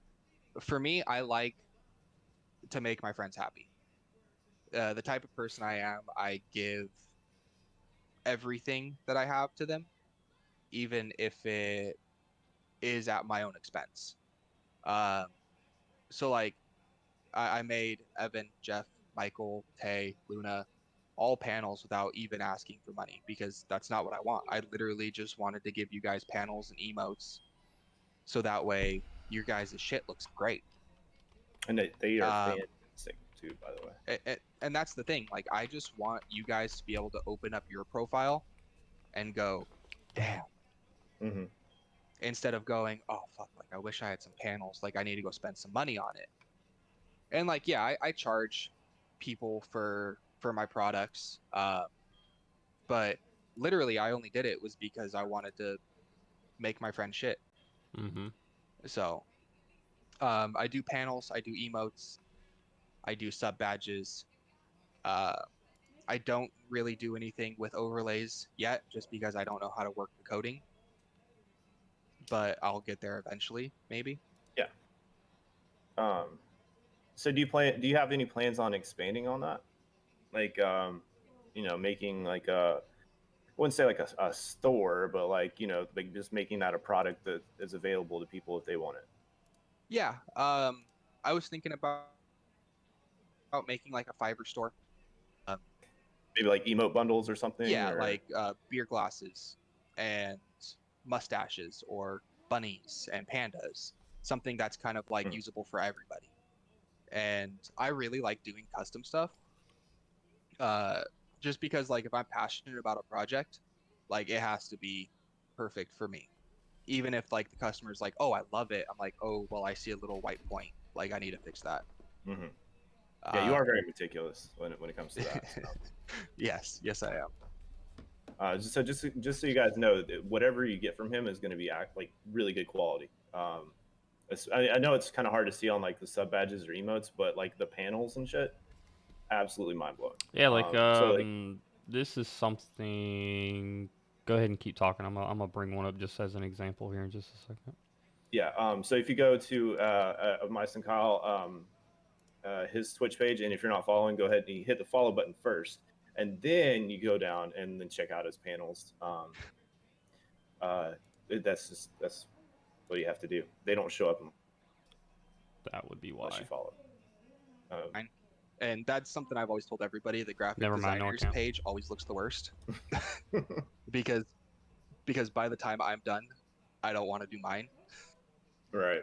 for me, I like to make my friends happy. The type of person I am, I give everything that I have to them, even if it is at my own expense. Um, so like I made Evan, Jeff, Michael, Tay, Luna, all panels without even asking for money because that's not what I want. I literally just wanted to give you guys panels and emotes so that way your guys' shit looks great. And they are fantastic too, by the way. And that's the thing. Like, I just want you guys to be able to open up your profile and go, damn. Mm-hmm. Instead of going, oh fuck, like I wish I had some panels. Like I need to go spend some money on it. And like, yeah, I charge people for my products, but literally I only did it was because I wanted to make my friend shit. Mm-hmm. So I do panels, I do emotes, I do sub badges. I don't really do anything with overlays yet, just because I don't know how to work the coding. But I'll get there eventually, maybe. Yeah. So do you have any plans on expanding on that? Like, making like I wouldn't say like a store, but like, like just making that a product that is available to people if they want it. Yeah. I was thinking about making like a Fiverr store. Maybe like emote bundles or something. Yeah, or... like beer glasses and mustaches or bunnies and pandas. Something that's kind of like usable for everybody. And I really like doing custom stuff. Just because like if I'm passionate about a project, like it has to be perfect for me. Even if like the customer's like, oh, I love it. I'm like, oh, well, I see a little white point. Like I need to fix that. Mm-hmm. Yeah, you are very meticulous when it comes to that. So. Yes, I am. Just so you guys know, that whatever you get from him is going to be like really good quality. I know it's kind of hard to see on like the sub badges or emotes, but like the panels and shit, absolutely mind blowing. Yeah, like this is something. Go ahead and keep talking. I'm gonna bring one up just as an example here in just a second. Yeah. So if you go to ofmiceandkyle, his Twitch page, and if you're not following, go ahead and you hit the follow button first, and then you go down and then check out his panels. That's what you have to do. They don't show up. That would be why. Unless you follow. And that's something I've always told everybody. The graphic designer's page always looks the worst because by the time I'm done, I don't want to do mine. Right.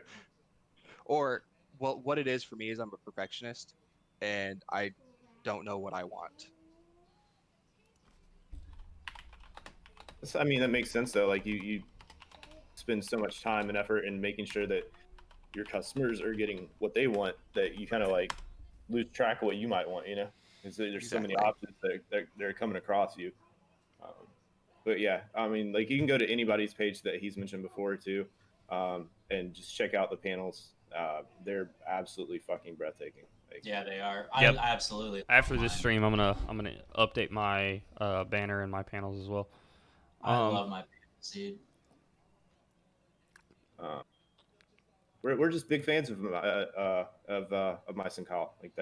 Or, well, what it is for me is I'm a perfectionist, and I don't know what I want. I mean, that makes sense though. Like you spend so much time and effort in making sure that your customers are getting what they want that you kind of like lose track of what you might want, because there's so many options that they're coming across you. But yeah, I mean, like you can go to anybody's page that he's mentioned before too, and just check out the panels. They're absolutely fucking breathtaking. Like, yeah, they are. Yep. I absolutely. After this stream, I'm gonna update my banner and my panels as well. I love my panels, dude. We're just big fans of Mice and Kyle. Like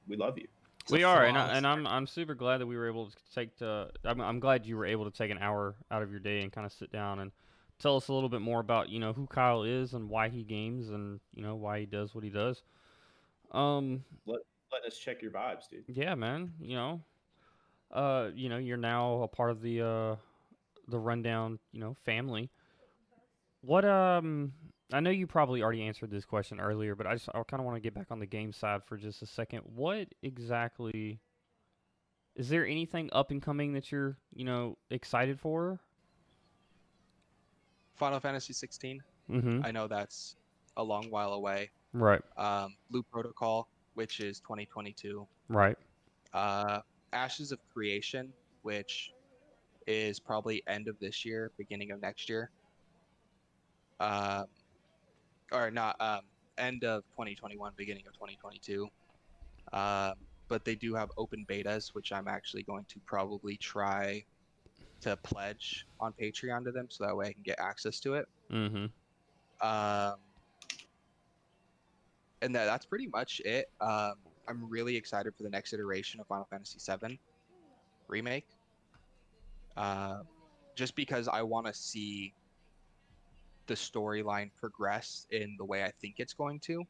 we love you. We are, and I'm super glad that we were able to I'm glad you were able to take an hour out of your day and kind of sit down and tell us a little bit more about who Kyle is and why he games and why he does what he does. Let us check your vibes, dude. Yeah, man. You're now a part of the Rundown family. What I know you probably already answered this question earlier, but I kind of want to get back on the game side for just a second. What exactly is there anything up and coming that you're excited for? Final Fantasy 16. Mm-hmm. I know that's a long while away. Right. Blue Protocol, which is 2022. Right. Ashes of Creation, which is probably end of this year, beginning of next year. Or not, end of 2021, beginning of 2022. But they do have open betas, which I'm actually going to probably try to pledge on Patreon to them, so that way I can get access to it. Mm-hmm. And that's pretty much it. I'm really excited for the next iteration of Final Fantasy VII Remake. Just because I want to see the storyline progress in the way I think it's going to.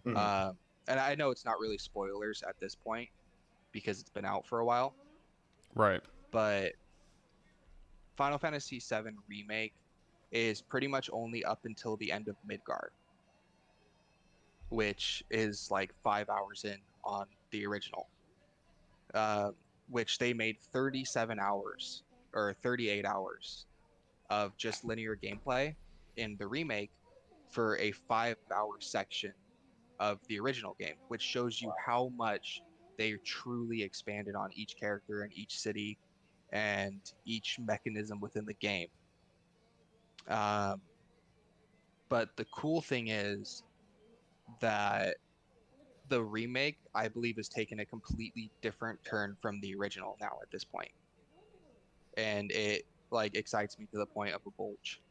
Mhm. And I know it's not really spoilers at this point because it's been out for a while, Right. but Final Fantasy VII Remake is pretty much only up until the end of Midgard, which is like 5 hours in on the original, which they made 37 hours or 38 hours of just linear gameplay in the remake for a 5-hour section of the original game, which shows you how much they truly expanded on each character and each city and each mechanism within the game. But the cool thing is that the remake, I believe, has taken a completely different turn from the original now at this point. And it like excites me to the point of a bulge.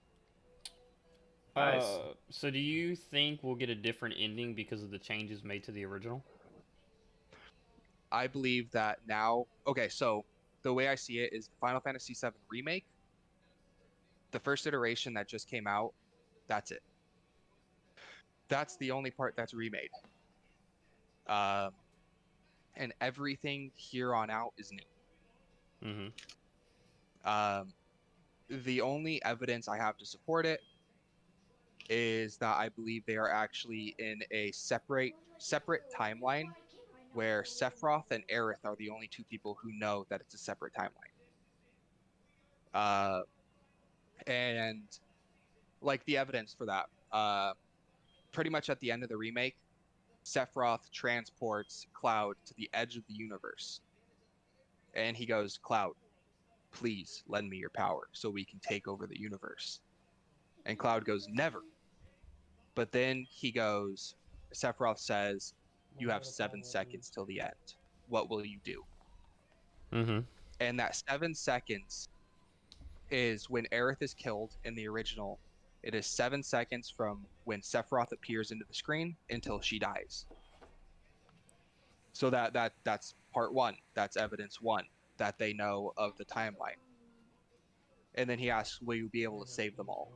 Nice. So do you think we'll get a different ending because of the changes made to the original? I believe that now, okay, so the way I see it is Final Fantasy VII Remake, the first iteration that just came out, that's it. That's the only part that's remade. And everything here on out is new. Mm-hmm. The only evidence I have to support it is that I believe they are actually in a separate timeline where Sephiroth and Aerith are the only two people who know that it's a separate timeline. And like the evidence for that, pretty much at the end of the remake, Sephiroth transports Cloud to the edge of the universe. And he goes, Cloud, please lend me your power so we can take over the universe. And Cloud goes, never. But then he goes, Sephiroth says, you have 7 seconds till the end. What will you do? Mm-hmm. And that 7 seconds is when Aerith is killed in the original. It is 7 seconds from when Sephiroth appears into the screen until she dies. So that's part one. That's evidence one that they know of the timeline. And then he asks, will you be able to save them all?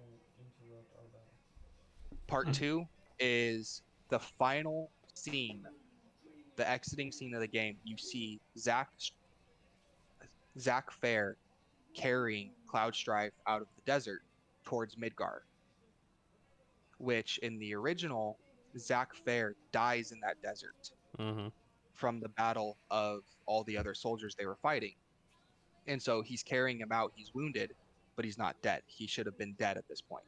Part two is the final scene, the exiting scene of the game. You see Zack Fair carrying Cloud Strife out of the desert towards Midgard, which in the original, Zack Fair dies in that desert from the battle of all the other soldiers they were fighting. And so he's carrying him out. He's wounded, but he's not dead. He should have been dead at this point.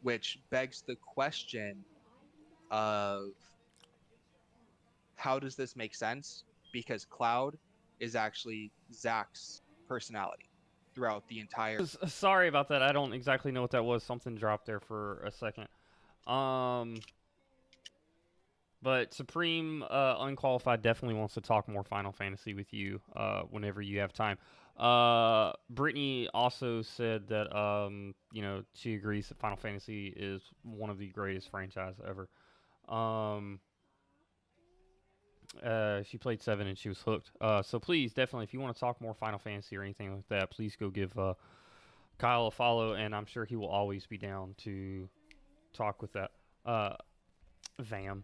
Which begs the question of how does this make sense? Because Cloud is actually Zack's personality throughout the entire. Sorry about that. I don't exactly know what that was. Something dropped there for a second. But Supreme Unqualified definitely wants to talk more Final Fantasy with you whenever you have time. Brittany also said that she agrees that Final Fantasy is one of the greatest franchises ever. She played 7 and she was hooked. So please, definitely, if you want to talk more Final Fantasy or anything like that, please go give Kyle a follow, and I'm sure he will always be down to talk with that. Vam.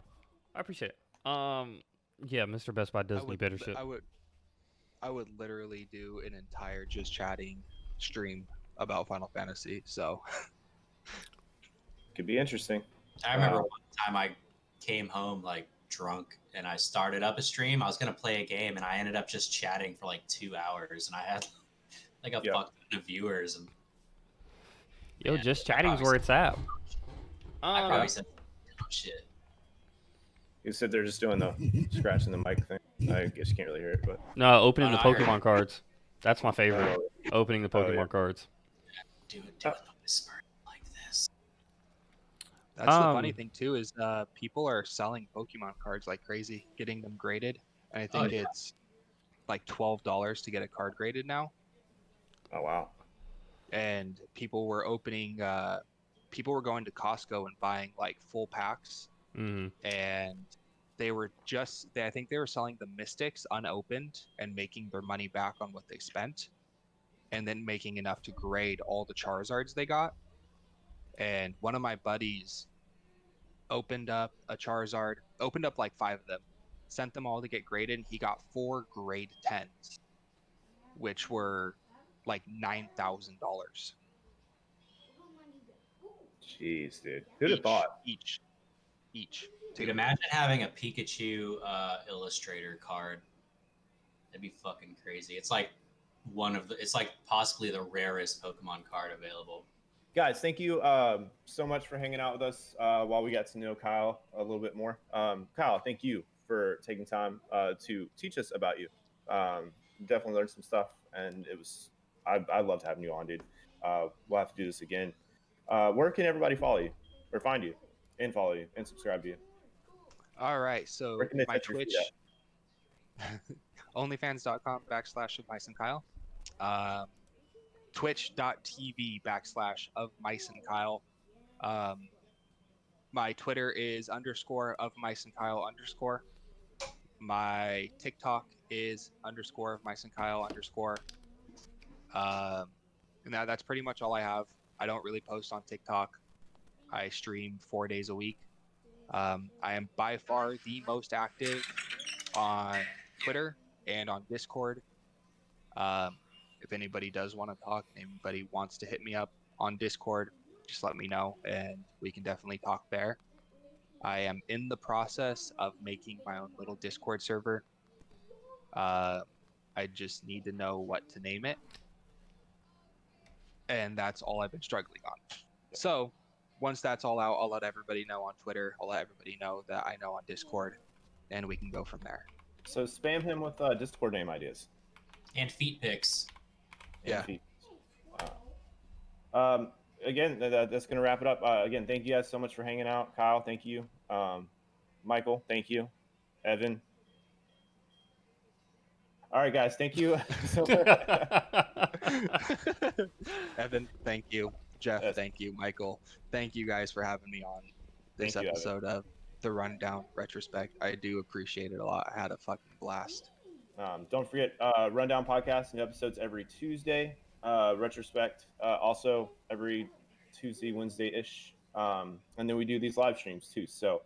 I appreciate it. Yeah, Mr. Best Buy does need better shit. I would literally do an entire just chatting stream about Final Fantasy, so Could be interesting. I remember one time I came home like drunk and I started up a stream. I was gonna play a game and I ended up just chatting for like 2 hours and I had like a fuck ton of viewers and Yo, just chatting's where it's at. I probably said shit. You said they're just doing the scratching the mic thing. I guess you can't really hear it, but No, opening the Oh, no, I heard Pokemon it. cards. That's my favorite. Opening the Pokemon yeah. cards. Doing the whisper like this. That's the funny thing too is people are selling Pokemon cards like crazy, getting them graded. And I think yeah. it's like $12 to get a card graded now. Oh wow. And people were opening people were going to Costco and buying like full packs, Mm. and I think they were selling the Mystics unopened and making their money back on what they spent, and then making enough to grade all the Charizards they got. And one of my buddies opened up a Charizard, opened up like 5 of them, sent them all to get graded, and he got 4 grade 10s, which were like $9,000 Jeez, dude. Who'd have thought? each. Dude, imagine having a Pikachu illustrator card. That'd be fucking crazy. It's like it's like possibly the rarest Pokemon card available. Guys, thank you so much for hanging out with us while we got to know Kyle a little bit more. Kyle, thank you for taking time to teach us about you. Definitely learned some stuff, and I loved having you on, dude. We'll have to do this again. Where can everybody follow you or find you and follow you and subscribe to you? All right, so Where can they my touch your feet Twitch, onlyfans.com/ofmiceandkyle, twitch.tv/ofmiceandkyle. My Twitter is _ofmiceandkyle_. My TikTok is _ofmiceandkyle_. And that's pretty much all I have. I don't really post on TikTok. I stream 4 days a week. I am by far the most active on Twitter and on Discord. If anybody does want to talk, anybody wants to hit me up on Discord, just let me know and we can definitely talk there. I am in the process of making my own little Discord server. I just need to know what to name it. And that's all I've been struggling on. So once that's all out, I'll let everybody know on Twitter. I'll let everybody know that I know on Discord, and we can go from there. So spam him with Discord name ideas. And feet pics. Yeah. Wow. Again, that's going to wrap it up. Again, thank you guys so much for hanging out. Kyle, thank you. Michael, thank you. Evan. All right, guys, thank you. Evan, thank you. Jeff, Yes. thank you. Michael, thank you guys for having me on this Thank you, episode of the Rundown Retrospect. I do appreciate it a lot. I had a fucking blast. Don't forget, Rundown Podcast and episodes every Tuesday. Retrospect also every Tuesday, Wednesday-ish. And then we do these live streams too. So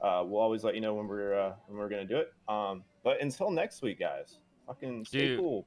we'll always let you know when we're going to do it. But until next week, guys, fucking stay Dude, cool.